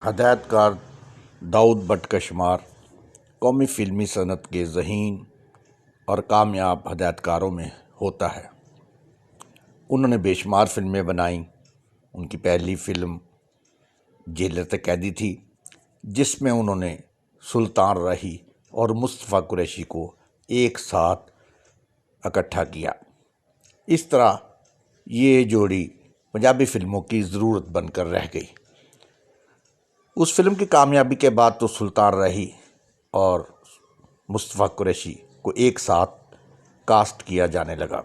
ہدایت کار داؤد بٹ کا شمار قومی فلمی صنعت کے ذہین اور کامیاب ہدایت کاروں میں ہوتا ہے۔ انہوں نے بے شمار فلمیں بنائیں۔ ان کی پہلی فلم جیلر قیدی تھی، جس میں انہوں نے سلطان راہی اور مصطفیٰ قریشی کو ایک ساتھ اکٹھا کیا۔ اس طرح یہ جوڑی پنجابی فلموں کی ضرورت بن کر رہ گئی۔ اس فلم کی کامیابی کے بعد تو سلطان راہی اور مصطفیٰ قریشی کو ایک ساتھ کاسٹ کیا جانے لگا۔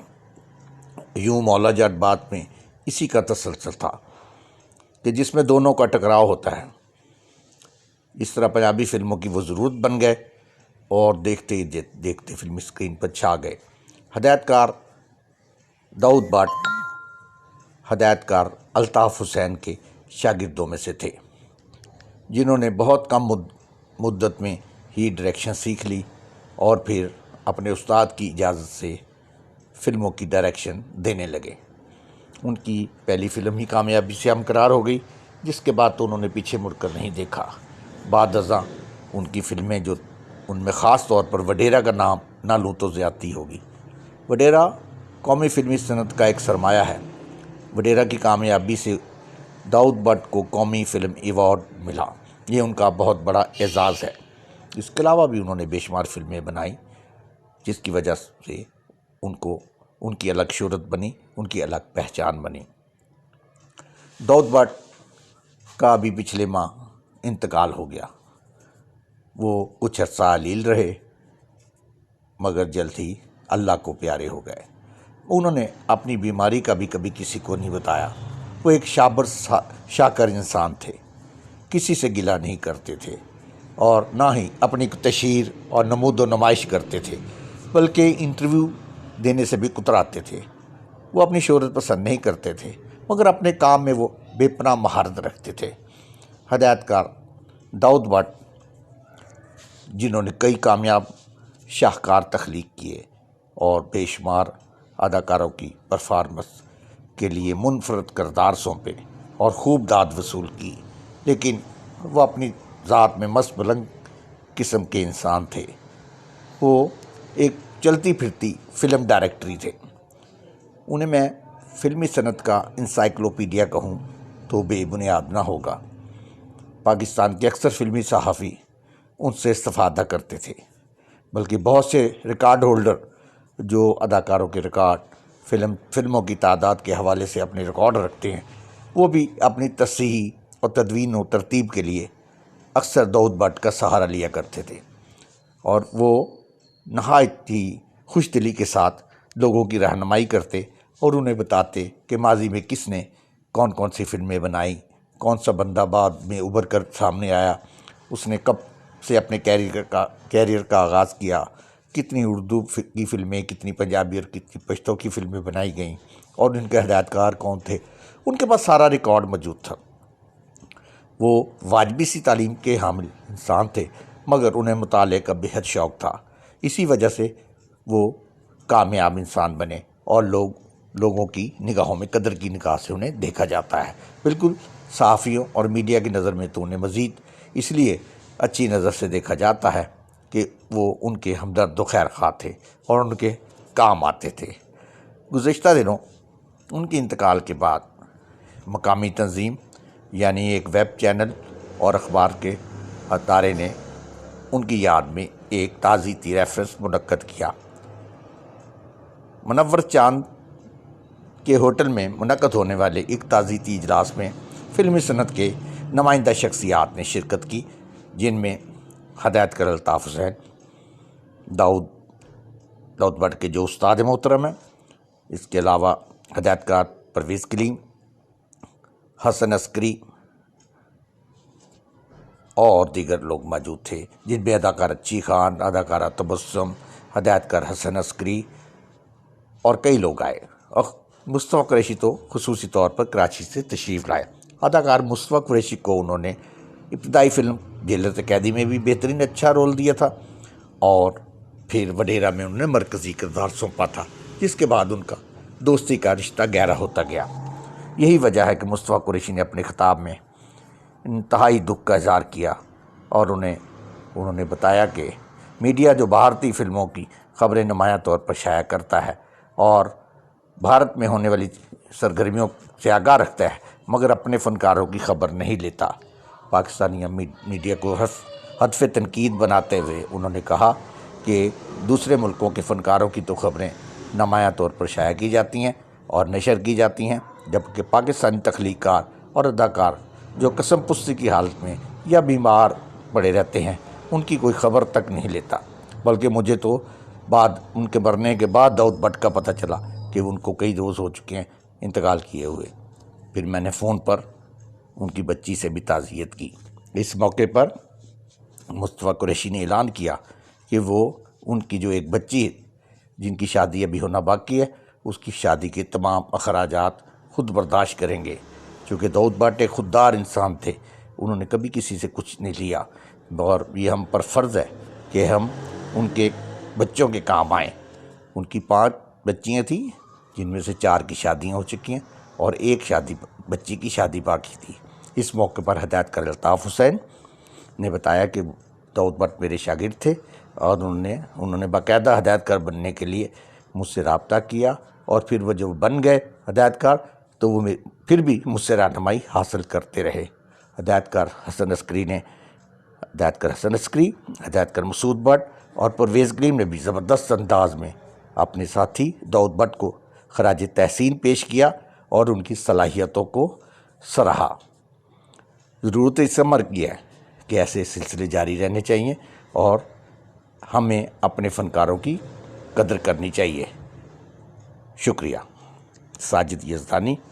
یوں مولا جٹ بات میں اسی کا تسلسل تھا کہ جس میں دونوں کا ٹکراؤ ہوتا ہے۔ اس طرح پنجابی فلموں کی وہ ضرورت بن گئے اور دیکھتے ہی دیکھتے فلمی اسکرین پر چھا گئے۔ ہدایت کار داؤد بٹ ہدایت کار الطاف حسین کے شاگردوں میں سے تھے، جنہوں نے بہت کم مدت میں ہی ڈائریکشن سیکھ لی اور پھر اپنے استاد کی اجازت سے فلموں کی ڈائریکشن دینے لگے۔ ان کی پہلی فلم ہی کامیابی سے ہمکنار ہو گئی، جس کے بعد تو انہوں نے پیچھے مڑ کر نہیں دیکھا۔ بعد ازاں ان کی فلمیں جو ان میں خاص طور پر وڈیرا کا نام نہ لوں تو زیادتی ہوگی۔ وڈیرا قومی فلمی صنعت کا ایک سرمایہ ہے۔ وڈیرا کی کامیابی سے داؤد بٹ کو قومی فلم ایوارڈ ملا۔ یہ ان کا بہت بڑا اعزاز ہے۔ اس کے علاوہ بھی انہوں نے بے شمار فلمیں بنائیں، جس کی وجہ سے ان کی الگ شہرت بنی، ان کی الگ پہچان بنی۔ داؤد بٹ کا بھی پچھلے ماہ انتقال ہو گیا۔ وہ کچھ عرصہ علیل رہے مگر جلد ہی اللہ کو پیارے ہو گئے۔ انہوں نے اپنی بیماری کا بھی کبھی کسی کو نہیں بتایا۔ وہ ایک شاکر انسان تھے، کسی سے گلہ نہیں کرتے تھے اور نہ ہی اپنی تشہیر اور نمود و نمائش کرتے تھے، بلکہ انٹرویو دینے سے بھی کتراتے تھے۔ وہ اپنی شہرت پسند نہیں کرتے تھے مگر اپنے کام میں وہ بے پناہ مہارت رکھتے تھے۔ ہدایت کار داؤد بٹ، جنہوں نے کئی کامیاب شاہکار تخلیق کیے اور بے شمار اداکاروں کی پرفارمنس کے لیے منفرد کردار سونپے اور خوب داد وصول کی، لیکن وہ اپنی ذات میں مست ملنگ قسم کے انسان تھے۔ وہ ایک چلتی پھرتی فلم ڈائریکٹری تھے۔ انہیں میں فلمی صنعت کا انسائکلوپیڈیا کہوں تو بے بنیاد نہ ہوگا۔ پاکستان کے اکثر فلمی صحافی ان سے استفادہ کرتے تھے، بلکہ بہت سے ریکارڈ ہولڈر جو اداکاروں کے ریکارڈ، فلموں کی تعداد کے حوالے سے اپنے ریکارڈ رکھتے ہیں، وہ بھی اپنی تصحیح اور تدوین و ترتیب کے لیے اکثر داؤد بٹ کا سہارا لیا کرتے تھے، اور وہ نہایت ہی خوش دلی کے ساتھ لوگوں کی رہنمائی کرتے اور انہیں بتاتے کہ ماضی میں کس نے کون کون سی فلمیں بنائیں، کون سا بندہ بعد میں ابھر کر سامنے آیا، اس نے کب سے اپنے کیریئر کا آغاز کیا، کتنی اردو کی فلمیں، کتنی پنجابی اور کتنی پشتو کی فلمیں بنائی گئیں، اور ان کے ہدایت کار کون تھے۔ ان کے پاس سارا ریکارڈ موجود تھا۔ وہ واجبی سی تعلیم کے حامل انسان تھے مگر انہیں مطالعے کا بے حد شوق تھا۔ اسی وجہ سے وہ کامیاب انسان بنے اور لوگوں کی نگاہوں میں قدر کی نگاہ سے انہیں دیکھا جاتا ہے۔ بالکل صحافیوں اور میڈیا کی نظر میں تو انہیں مزید اس لیے اچھی نظر سے دیکھا جاتا ہے کہ وہ ان کے ہمدرد و خیر خواہ تھے اور ان کے کام آتے تھے۔ گزشتہ دنوں ان کے انتقال کے بعد مقامی تنظیم یعنی ایک ویب چینل اور اخبار کے ادارے نے ان کی یاد میں ایک تعزیتی ریفرنس منعقد کیا۔ منور چاند کے ہوٹل میں منعقد ہونے والے ایک تعزیتی اجلاس میں فلمی صنعت کے نمائندہ شخصیات نے شرکت کی، جن میں ہدایت کار الطاف حسین، داؤد بٹ کے جو استاد محترم ہیں، اس کے علاوہ ہدایت کار پرویز کلیم، حسن عسکری اور دیگر لوگ موجود تھے، جن میں اداکار اچھی خان، اداکارہ تبسم، ہدایت کار حسن عسکری اور کئی لوگ آئے، اور مصطفیٰ قریشی تو خصوصی طور پر کراچی سے تشریف لائے۔ اداکار مصطفیٰ قریشی کو انہوں نے ابتدائی فلم جیلر قیدی میں بھی بہترین اچھا رول دیا تھا، اور پھر وڈیرا میں انہوں نے مرکزی کردار سونپا تھا، جس کے بعد ان کا دوستی کا رشتہ گہرا ہوتا گیا۔ یہی وجہ ہے کہ مصطفیٰ قریشی نے اپنے خطاب میں انتہائی دکھ کا اظہار کیا اور انہوں نے بتایا کہ میڈیا جو بھارتی فلموں کی خبریں نمایاں طور پر شائع کرتا ہے اور بھارت میں ہونے والی سرگرمیوں سے آگاہ رکھتا ہے مگر اپنے فنکاروں کی خبر نہیں لیتا۔ پاکستانی میڈیا کو ہدف تنقید بناتے ہوئے انہوں نے کہا کہ دوسرے ملکوں کے فنکاروں کی تو خبریں نمایاں طور پر شائع کی جاتی ہیں اور نشر کی جاتی ہیں، جبکہ پاکستانی تخلیق کار اور اداکار جو قسم پرسی کی حالت میں یا بیمار پڑے رہتے ہیں ان کی کوئی خبر تک نہیں لیتا۔ بلکہ مجھے تو ان کے مرنے کے بعد داؤد بٹ کا پتہ چلا کہ ان کو کئی روز ہو چکے ہیں انتقال کیے ہوئے۔ پھر میں نے فون پر ان کی بچی سے بھی تعزیت کی۔ اس موقع پر مصطفیٰ قریشی نے اعلان کیا کہ وہ ان کی جو ایک بچی ہے جن کی شادی ابھی ہونا باقی ہے اس کی شادی کے تمام اخراجات خود برداشت کریں گے، چونکہ داؤد بٹ ایک خوددار انسان تھے، انہوں نے کبھی کسی سے کچھ نہیں لیا اور یہ ہم پر فرض ہے کہ ہم ان کے بچوں کے کام آئیں۔ ان کی 5 بچیاں تھیں جن میں سے 4 کی شادیاں ہو چکی ہیں اور ایک بچی کی شادی باقی تھی۔ اس موقع پر ہدایت کار الطاف حسین نے بتایا کہ داؤد بٹ میرے شاگرد تھے اور انہوں نے باقاعدہ ہدایت کار بننے کے لیے مجھ سے رابطہ کیا اور پھر وہ جب بن گئے ہدایت کار تو وہ پھر بھی مجھ سے رہنمائی حاصل کرتے رہے۔ ہدایت کار حسن عسکری، ہدایت کار مسعود بٹ اور پرویز کریم نے بھی زبردست انداز میں اپنے ساتھی داؤد بٹ کو خراج تحسین پیش کیا اور ان کی صلاحیتوں کو سراہا۔ ضرورت اس امر کی ہے کہ ایسے سلسلے جاری رہنے چاہیے اور ہمیں اپنے فنکاروں کی قدر کرنی چاہیے۔ شکریہ۔ ساجد یزدانی۔